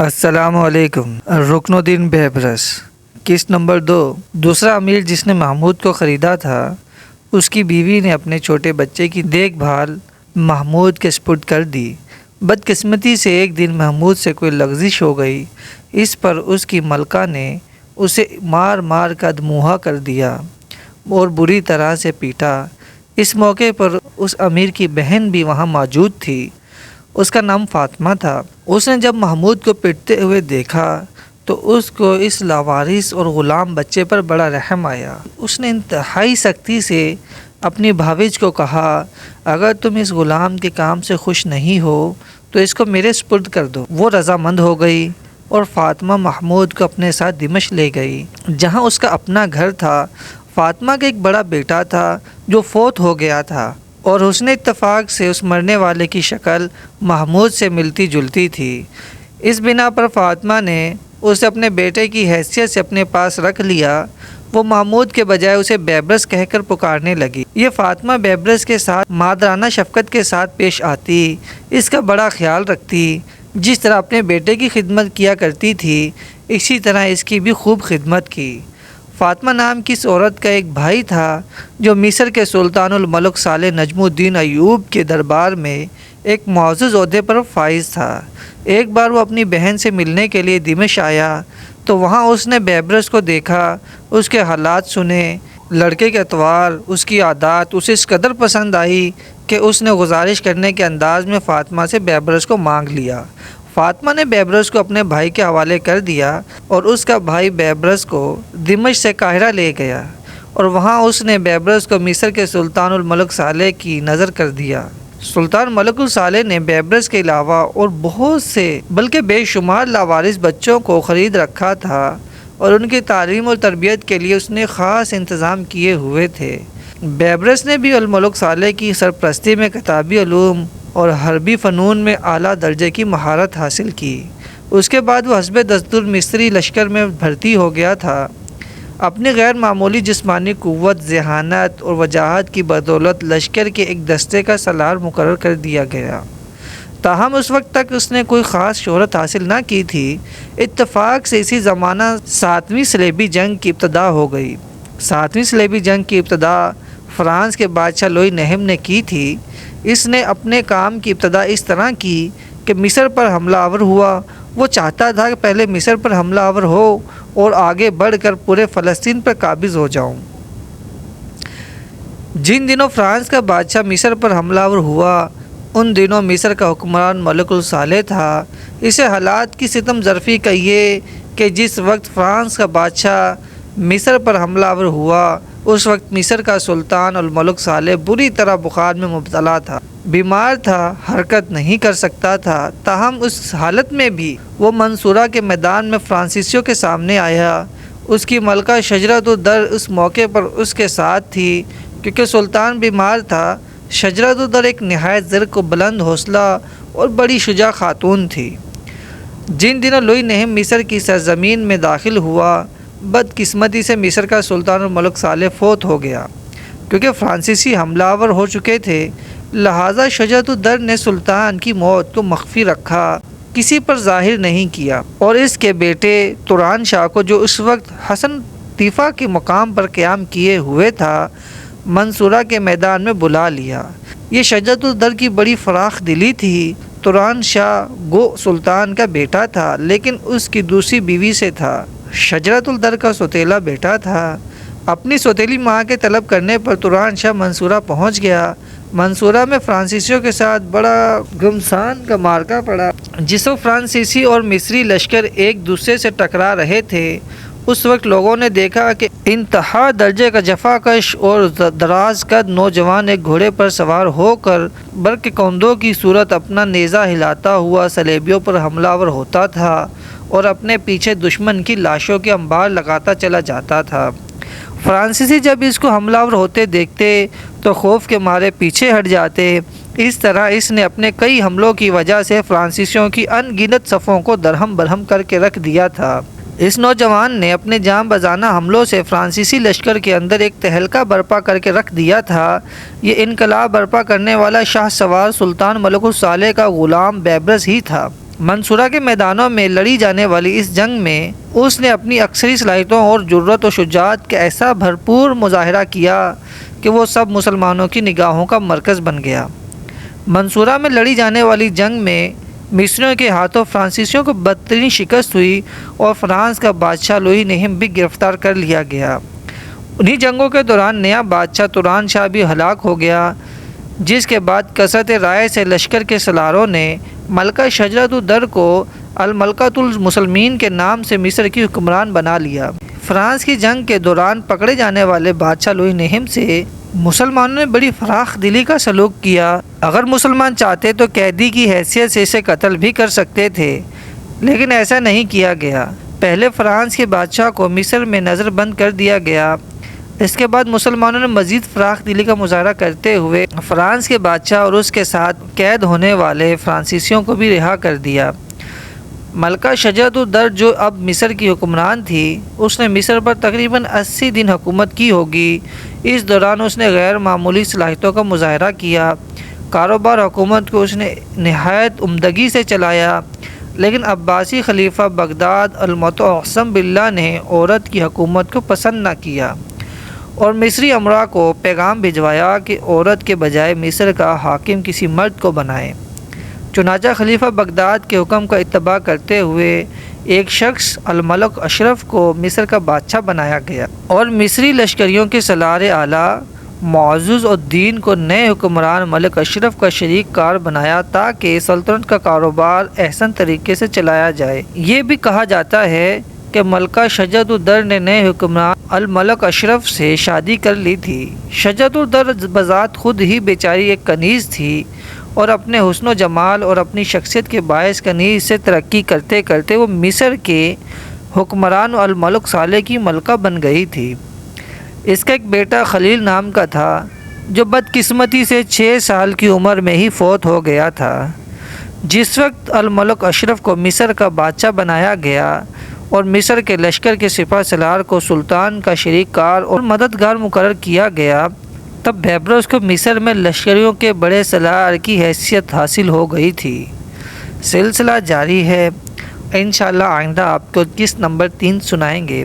السلام علیکم۔ رکن الدین بیبرس۔ قسط نمبر 2۔ دوسرا امیر جس نے محمود کو خریدا تھا، اس کی بیوی نے اپنے چھوٹے بچے کی دیکھ بھال محمود کے سپرد کر دی۔ بدقسمتی سے ایک دن محمود سے کوئی لغزش ہو گئی، اس پر اس کی ملکہ نے اسے مار مار کر منہا کر دیا اور بری طرح سے پیٹا۔ اس موقع پر اس امیر کی بہن بھی وہاں موجود تھی، اس کا نام فاطمہ تھا۔ اس نے جب محمود کو پٹتے ہوئے دیکھا تو اس کو اس لاوارث اور غلام بچے پر بڑا رحم آیا۔ اس نے انتہائی سختی سے اپنی بھاویج کو کہا، اگر تم اس غلام کے کام سے خوش نہیں ہو تو اس کو میرے سپرد کر دو۔ وہ رضامند ہو گئی اور فاطمہ محمود کو اپنے ساتھ دمشق لے گئی، جہاں اس کا اپنا گھر تھا۔ فاطمہ کا ایک بڑا بیٹا تھا جو فوت ہو گیا تھا، اور حسن اتفاق سے اس مرنے والے کی شکل محمود سے ملتی جلتی تھی۔ اس بنا پر فاطمہ نے اسے اپنے بیٹے کی حیثیت سے اپنے پاس رکھ لیا۔ وہ محمود کے بجائے اسے بیبرس کہہ کر پکارنے لگی۔ یہ فاطمہ بیبرس کے ساتھ مادرانہ شفقت کے ساتھ پیش آتی، اس کا بڑا خیال رکھتی۔ جس طرح اپنے بیٹے کی خدمت کیا کرتی تھی، اسی طرح اس کی بھی خوب خدمت کی۔ فاطمہ نام کی اس عورت کا ایک بھائی تھا جو مصر کے سلطان الملک صالح نجم الدین ایوب کے دربار میں ایک معزز عہدے پر فائز تھا۔ ایک بار وہ اپنی بہن سے ملنے کے لیے دمشق آیا تو وہاں اس نے بیبرس کو دیکھا، اس کے حالات سنے۔ لڑکے کے اطوار، اس کی عادات اسے اس قدر پسند آئی کہ اس نے گزارش کرنے کے انداز میں فاطمہ سے بیبرس کو مانگ لیا۔ فاطمہ نے بیبرس کو اپنے بھائی کے حوالے کر دیا اور اس کا بھائی بیبرس کو دمشق سے قاہرہ لے گیا، اور وہاں اس نے بیبرس کو مصر کے سلطان الملک صالح کی نظر کر دیا۔ سلطان ملک صالح نے بیبرس کے علاوہ اور بہت سے بلکہ بے شمار لاوارث بچوں کو خرید رکھا تھا، اور ان کی تعلیم اور تربیت کے لیے اس نے خاص انتظام کیے ہوئے تھے۔ بیبرس نے بھی الملک صالح کی سرپرستی میں کتابی علوم اور حربی فنون میں اعلیٰ درجے کی مہارت حاصل کی۔ اس کے بعد وہ حسب دستور مصری لشکر میں بھرتی ہو گیا تھا۔ اپنی غیر معمولی جسمانی قوت، ذہانت اور وجاہت کی بدولت لشکر کے ایک دستے کا سالار مقرر کر دیا گیا۔ تاہم اس وقت تک اس نے کوئی خاص شہرت حاصل نہ کی تھی۔ اتفاق سے اسی زمانہ 7ویں صلیبی جنگ کی ابتدا ہو گئی۔ 7ویں صلیبی جنگ کی ابتدا فرانس کے بادشاہ لوئی نہم نے کی تھی۔ اس نے اپنے کام کی ابتدا اس طرح کی کہ مصر پر حملہ آور ہوا۔ وہ چاہتا تھا کہ پہلے مصر پر حملہ آور ہو اور آگے بڑھ کر پورے فلسطین پر قابض ہو جاؤں۔ جن دنوں فرانس کا بادشاہ مصر پر حملہ آور ہوا، ان دنوں مصر کا حکمران ملک صالح تھا۔ اسے حالات کی ستم ظرفی کہیے کہ جس وقت فرانس کا بادشاہ مصر پر حملہ آور ہوا، اس وقت مصر کا سلطان الملک صالح بری طرح بخار میں مبتلا تھا، بیمار تھا، حرکت نہیں کر سکتا تھا۔ تاہم اس حالت میں بھی وہ منصورہ کے میدان میں فرانسیسیوں کے سامنے آیا۔ اس کی ملکہ شجرۃ الدر اس موقع پر اس کے ساتھ تھی، کیونکہ سلطان بیمار تھا۔ شجرۃ الدر ایک نہایت زرق و بلند حوصلہ اور بڑی شجاع خاتون تھی۔ جن دنوں لوئی نہم مصر کی سرزمین میں داخل ہوا، بدقسمتی سے مصر کا سلطان الملک صالح فوت ہو گیا۔ کیونکہ فرانسیسی حملہ آور ہو چکے تھے، لہٰذا شجرۃ الدر نے سلطان کی موت کو مخفی رکھا، کسی پر ظاہر نہیں کیا، اور اس کے بیٹے توران شاہ کو، جو اس وقت حسن طیفہ کے مقام پر قیام کیے ہوئے تھا، منصورہ کے میدان میں بلا لیا۔ یہ شجرۃ الدر کی بڑی فراخ دلی تھی۔ توران شاہ گو سلطان کا بیٹا تھا، لیکن اس کی دوسری بیوی سے تھا۔ شجرۃ الدر کا سوتیلا بیٹا تھا۔ اپنی سوتیلی ماں کے طلب کرنے پر توران شاہ منصورہ پہنچ گیا۔ منصورہ میں فرانسیسیوں کے ساتھ بڑا گھمسان کا معرکہ پڑا۔ جس وقت فرانسیسی اور مصری لشکر ایک دوسرے سے ٹکرا رہے تھے، اس وقت لوگوں نے دیکھا کہ انتہا درجے کا جفا کش اور دراز قد نوجوان ایک گھوڑے پر سوار ہو کر برق کندوں کی صورت اپنا نیزہ ہلاتا ہوا صلیبیوں پر حملہ آور ہوتا تھا اور اپنے پیچھے دشمن کی لاشوں کے انبار لگاتا چلا جاتا تھا۔ فرانسیسی جب اس کو حملہ آور ہوتے دیکھتے تو خوف کے مارے پیچھے ہٹ جاتے۔ اس طرح اس نے اپنے کئی حملوں کی وجہ سے فرانسیسیوں کی ان گنت صفوں کو درہم برہم کر کے رکھ دیا تھا۔ اس نوجوان نے اپنے جاں بزانہ حملوں سے فرانسیسی لشکر کے اندر ایک تہلکہ برپا کر کے رکھ دیا تھا۔ یہ انقلاب برپا کرنے والا شاہ سوار سلطان ملک صالح کا غلام بیبرس ہی تھا۔ منصورہ کے میدانوں میں لڑی جانے والی اس جنگ میں اس نے اپنی عسکری صلاحیتوں اور جرأت و شجاعت کا ایسا بھرپور مظاہرہ کیا کہ وہ سب مسلمانوں کی نگاہوں کا مرکز بن گیا۔ منصورہ میں لڑی جانے والی جنگ میں مصریوں کے ہاتھوں فرانسیسیوں کو بدترین شکست ہوئی اور فرانس کا بادشاہ لوئی نہم بھی گرفتار کر لیا گیا۔ انہی جنگوں کے دوران نیا بادشاہ توران شاہ بھی ہلاک ہو گیا، جس کے بعد کثرت رائے سے لشکر کے سالاروں نے ملکہ شجرۃ الدر کو الملکۃ المسلمین کے نام سے مصر کی حکمران بنا لیا۔ فرانس کی جنگ کے دوران پکڑے جانے والے بادشاہ لوئی نہم سے مسلمانوں نے بڑی فراخ دلی کا سلوک کیا۔ اگر مسلمان چاہتے تو قیدی کی حیثیت سے اسے قتل بھی کر سکتے تھے، لیکن ایسا نہیں کیا گیا۔ پہلے فرانس کے بادشاہ کو مصر میں نظر بند کر دیا گیا۔ اس کے بعد مسلمانوں نے مزید فراخ دلی کا مظاہرہ کرتے ہوئے فرانس کے بادشاہ اور اس کے ساتھ قید ہونے والے فرانسیسیوں کو بھی رہا کر دیا۔ ملکہ شجرۃ الدر جو اب مصر کی حکمران تھی، اس نے مصر پر تقریباً 80 دن حکومت کی ہوگی۔ اس دوران اس نے غیر معمولی صلاحیتوں کا مظاہرہ کیا۔ کاروبار حکومت کو اس نے نہایت عمدگی سے چلایا، لیکن عباسی خلیفہ بغداد المتعصم باللہ نے عورت کی حکومت کو پسند نہ کیا اور مصری امراء کو پیغام بھجوایا کہ عورت کے بجائے مصر کا حاکم کسی مرد کو بنائے۔ چنانچہ خلیفہ بغداد کے حکم کا اتباع کرتے ہوئے ایک شخص الملک اشرف کو مصر کا بادشاہ بنایا گیا اور مصری لشکریوں کے سالار اعلیٰ معزز الدین کو نئے حکمران ملک اشرف کا شریک کار بنایا تاکہ سلطنت کا کاروبار احسن طریقے سے چلایا جائے۔ یہ بھی کہا جاتا ہے کہ ملکہ شجرۃ الدر نے نئے حکمران الملک اشرف سے شادی کر لی تھی۔ شجرۃ الدر بذات خود ہی بیچاری ایک کنیز تھی اور اپنے حسن و جمال اور اپنی شخصیت کے باعث کنیز سے ترقی کرتے کرتے وہ مصر کے حکمران الملک صالح کی ملکہ بن گئی تھی۔ اس کا ایک بیٹا خلیل نام کا تھا جو بدقسمتی سے 6 سال کی عمر میں ہی فوت ہو گیا تھا۔ جس وقت الملک اشرف کو مصر کا بادشاہ بنایا گیا اور مصر کے لشکر کے سپہ سالار کو سلطان کا شریک کار اور مددگار مقرر کیا گیا، تب بیبرس کو مصر میں لشکریوں کے بڑے سالار کی حیثیت حاصل ہو گئی تھی۔ سلسلہ جاری ہے، انشاءاللہ آئندہ آپ کو قسط نمبر 3 سنائیں گے۔